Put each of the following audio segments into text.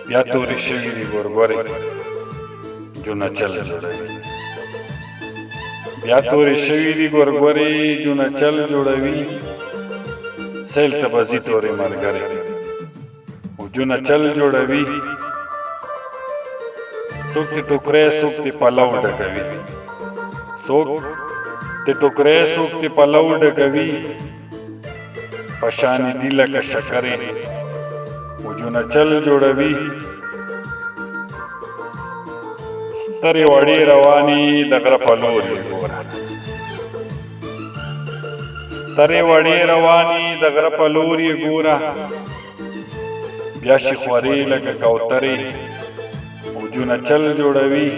بیا تورې شوي دي ګورګورې جونه چل جوړوي. بیا تورې شوي دي ګورګورې جونه چل جوړوي. سیل ته به ځي تورې ملګرې جونه چل جوړوي. څوک د ټوکرۍ څوک د پلو ډکوي. څوک د ټوکرۍ څوک د پلو ډکوي. په شانې دي لکه شکرې جونه چل جوړوي. سترې وړې روانې د غره په لور یې ګوره. سترې وړې روانې د غره په لور یې ګوره. بیا شي خورې لکه کوترې جونه چل جوړوي.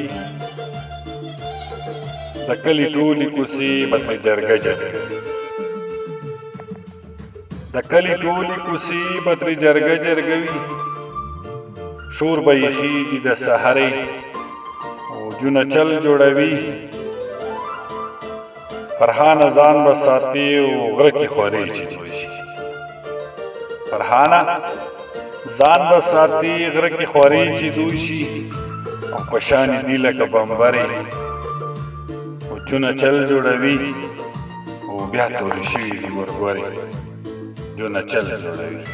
د کلي ټولې کوڅې به ترې جرګه جرګوي. د کلي ټولې کوڅې به ترې جرګه جرګوي. شور به یې خېږي د سحرې جونه چل جوړوي. فرحانه ځان به ساتي او غره کې خورې چې دوی شي. فرحانه ځان به ساتي غره کې خورې چې دوی شي. او په شانې دي لکه بمبرې جونه چل جوړوي. او بیا تورې شوي دي ګورګورې جونه چل جوړوي.